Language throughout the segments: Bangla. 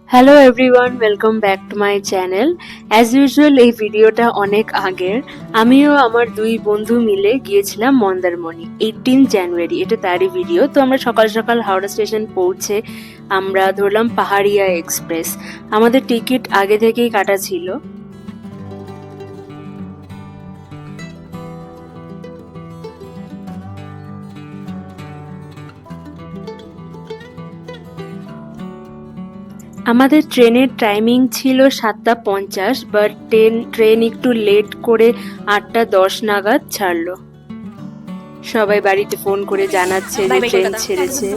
Hello everyone, welcome back to my channel. As usual এই ভিডিওটা অনেক আগের। আমিও আমার দুই বন্ধু মিলে গিয়েছিলাম মন্দারমণি 18 জানুয়ারি, এটা তারই ভিডিও। তো আমরা সকাল সকাল হাওড়া স্টেশন পৌঁছে আমরা ধরলাম পাহাড়িয়া এক্সপ্রেস। আমাদের টিকিট আগে থেকেই কাটা ছিল। আমাদের ট্রেনের টাইমিং ছিল 7:50, বাট ট্রেন একটু লেট করে 8:10 নাগাদ ছাড়লো। সবাই বাড়িতে ফোন করে জানাচ্ছে যে ট্রেন ছেড়েছে।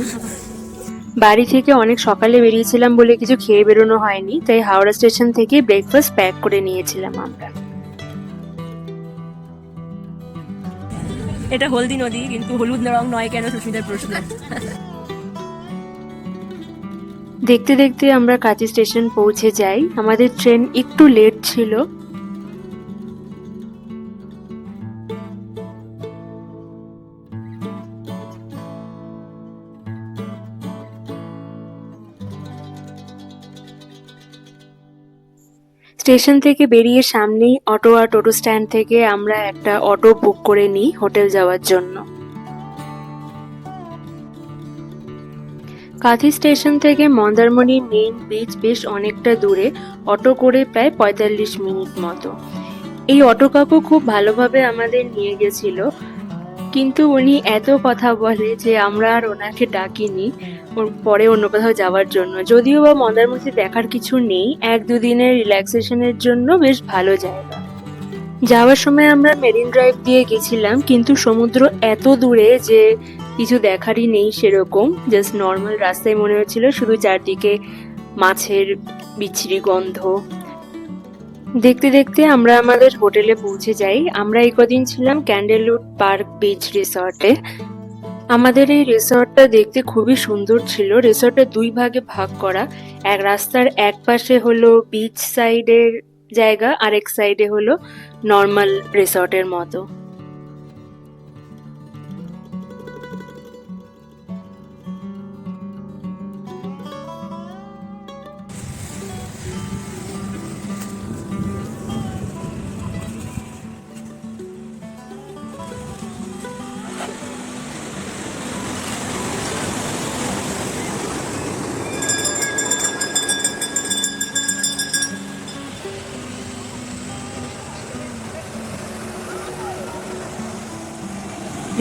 বাড়ি থেকে অনেক সকালে বেরিয়েছিলাম বলে কিছু খেয়ে বেরোনো হয়নি, তাই হাওড়া স্টেশন থেকে ব্রেকফাস্ট প্যাক করে নিয়েছিলাম আমরা। এটা হলদি নদী, কিন্তু হলুদ রং নয় কেন, সুস্মিতার প্রশ্ন। দেখতে দেখতে আমরা কাঁচি স্টেশন পৌঁছে যাই। আমাদের ট্রেন একটু লেট ছিল। স্টেশন থেকে বেরিয়ে সামনেই অটো আর টোটো স্ট্যান্ড থেকে আমরা একটা অটো বুক করে নিই হোটেল যাওয়ার জন্য। কাঁথি স্টেশন থেকে মন্দারমণি মেইন বিচ বেশ অনেকটা দূরে, অটো করে প্রায় 45 মিনিট মতো। এই অটো কাকু খুব ভালোভাবে আমাদের নিয়ে গেছিল, কিন্তু উনি এত কথা বলে যে আমরা আর ওনাকে ডাকিনি পরে অন্য কোথাও যাওয়ার জন্য। যদিও বা মন্দারমণিতে দেখার কিছু নেই, 1-2 দিনের রিল্যাক্সেশনের জন্য বেশ ভালো জায়গা। যাওয়ার সময় আমরা মেরিন ড্রাইভ দিয়ে গেছিলাম, কিন্তু সমুদ্র এত দূরে যে কিছু দেখারই নেই সেরকম। জাস্ট নর্মাল রাস্তায় মনে হচ্ছিল, শুধু চারদিকে মাছের বিচ্ছিরি গন্ধ। দেখতে দেখতে আমরা আমাদের হোটেলে পৌঁছে যাই। আমরা এই কদিন ছিলাম ক্যান্ডেলউড পার্ক বিচ রিসর্টে। আমাদের এই রিসর্টটা দেখতে খুবই সুন্দর ছিল। রিসর্টটা 2 ভাগে ভাগ করা। এক রাস্তার এক পাশে হলো বিচ সাইডের জায়গা, আরেক সাইডে হলো নর্মাল রিসর্টের মতো।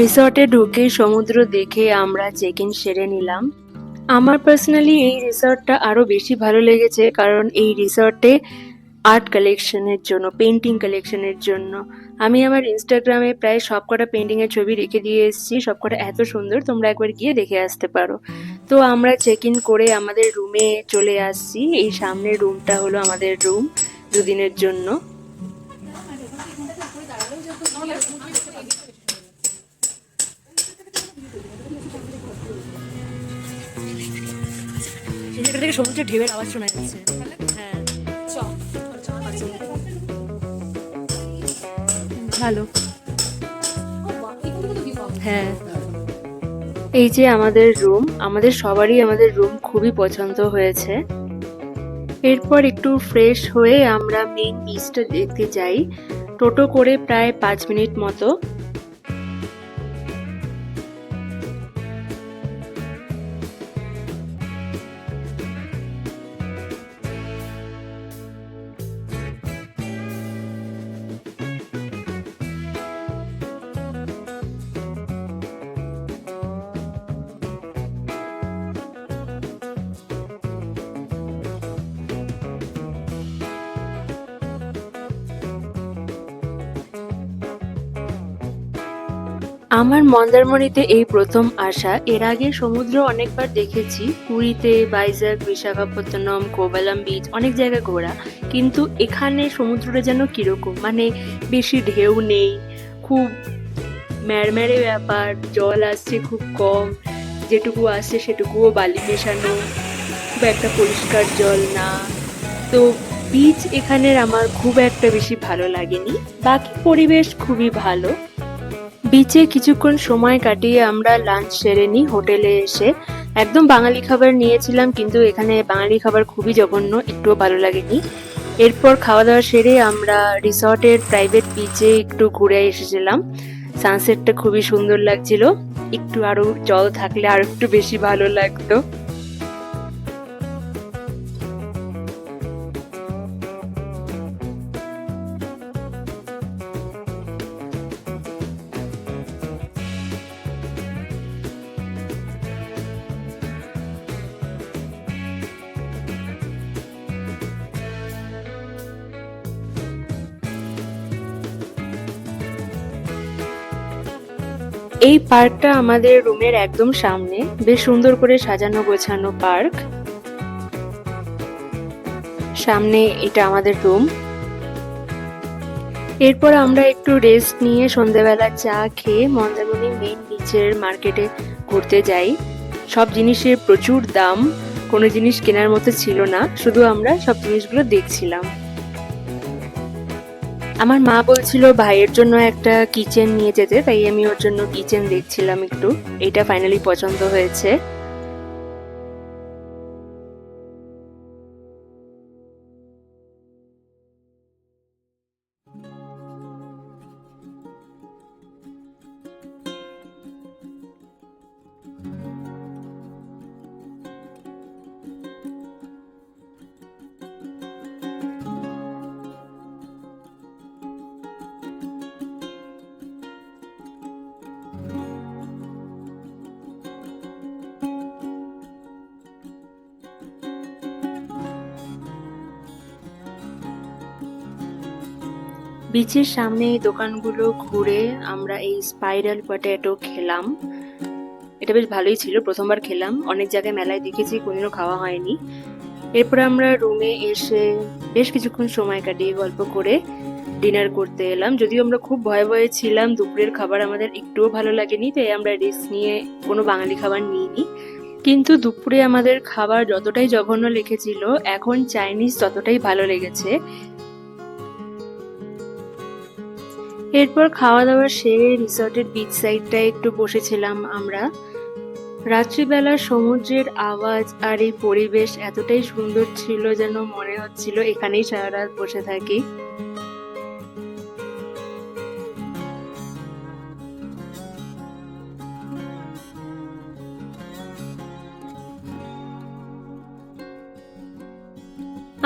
রিসর্টে ঢুকে সমুদ্র দেখে আমরা চেক ইন সেরে নিলাম। আমার পার্সোনালি এই রিসর্টটা আরো বেশি ভালো লেগেছে, কারণ এই রিসর্টে আর্ট কালেকশনের জন্য, পেন্টিং কালেকশনের জন্য আমি আমার ইনস্টাগ্রামে প্রায় সবকটা পেন্টিং এর ছবি রেখে দিয়ে এসেছি। সবকটা এত সুন্দর, তোমরা একবার গিয়ে দেখে আসতে পারো। তো আমরা চেক ইন করে আমাদের রুমে চলে আসছি। এই সামনের রুমটা হলো আমাদের রুম 2 দিনের জন্য। সেটা থেকে সমুদ্রের ঢেউয়ের আওয়াজ শোনা যাচ্ছে। হ্যাঁ, ভালো। হ্যাঁ, এই যে আমাদের রুম, আমাদের সবারই আমাদের রুম খুবই পছন্দ হয়েছে। এরপর একটু ফ্রেশ হয়ে আমরা মেইন বিচটা দেখতে যাই। টোটো করে প্রায় 5 মিনিট মতো। আমার মন্দারমণিতে এই প্রথম আসা। এর আগে সমুদ্র অনেকবার দেখেছি, পুরীতে, ভাইজ্যাক, বিশাখাপত্তনম, কোভালাম বিচ, অনেক জায়গা ঘোরা। কিন্তু এখানে সমুদ্রটা যেন কিরকম, মানে বেশি ঢেউ নেই, খুব ম্যাড়ম্যাড়ে ব্যাপার, জল আসছে খুব কম, যেটুকু আসছে সেটুকুও বালি মেশানো, খুব একটা পরিষ্কার জল না। তো বিচ এখানের আমার খুব একটা বেশি ভালো লাগেনি। বাকি পরিবেশ খুবই ভালো। বিচে কিছুক্ষণ সময় কাটিয়ে আমরা লাঞ্চ সেরে নিই হোটেলে এসে। একদম বাঙালি খাবার নিয়েছিলাম, কিন্তু এখানে বাঙালি খাবার খুবই জঘন্য, একটুও ভালো লাগেনি। এরপর খাওয়া দাওয়া সেরে আমরা রিসর্টের প্রাইভেট বিচে একটু ঘুরে এসেছিলাম। সানসেটটা খুবই সুন্দর লাগছিল, একটু আরো জল থাকলে আরো একটু বেশি ভালো লাগতো। এই পার্কটা আমাদের রুমের একদম সামনে, বেশ সুন্দর করে সাজানো গোছানো পার্ক। সামনে এটা আমাদের রুম। এরপর আমরা একটু রেস্ট নিয়ে সন্ধ্যাবেলা চা খেয়ে মন্দারমণি মেইন বিচের মার্কেটে ঘুরতে যাই। সব জিনিসের প্রচুর দাম, কোনো জিনিস কেনার মতো ছিল না, শুধু আমরা সব জিনিসগুলো দেখছিলাম। আমার মা বলছিল ভাইয়ের জন্য একটা কিচেন নিয়ে যেতে, তাই আমি ওর জন্য কিচেন দেখছিলাম একটু। এটা ফাইনালি পছন্দ হয়েছে। বিচের সামনে এই দোকানগুলো ঘুরে আমরা এই স্পাইরাল পটেটো খেলাম। এটা বেশ ভালোই ছিল, প্রথমবার খেলাম, অনেক জায়গায় মেলায় দেখেছি, কোনোদিনও খাওয়া হয়নি। এরপর আমরা রুমে এসে বেশ কিছুক্ষণ সময় কাটিয়ে গল্প করে ডিনার করতে এলাম। যদিও আমরা খুব ভয়ে ভয়ে ছিলাম, দুপুরের খাবার আমাদের একটুও ভালো লাগেনি, তাই আমরা রিস্ক নিয়ে কোনো বাঙালি খাবার নিইনি। কিন্তু দুপুরে আমাদের খাবার যতটাই জঘন্য লেগেছিল, এখন চাইনিজ ততটাই ভালো লেগেছে। এরপর খাওয়া দাওয়া সেরে রিসর্টের বিচ সাইডটায় একটু বসেছিলাম আমরা। রাত্রিবেলা সমুদ্রের আওয়াজ আর এই পরিবেশ এতটাই সুন্দর ছিল, যেন মনে হচ্ছিল এখানেই সারা রাত বসে থাকি।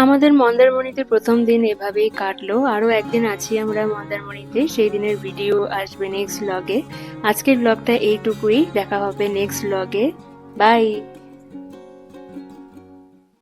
আমাদের মন্দারমণিতে প্রথম দিন এভাবেই কাটলো। আরো একদিন আছি আমরা মন্দারমণিতে, সেই দিনের ভিডিও আসবে নেক্সট ব্লগে। আজকের ব্লগটা এইটুকুই, দেখা হবে নেক্সট ব্লগে। বাই।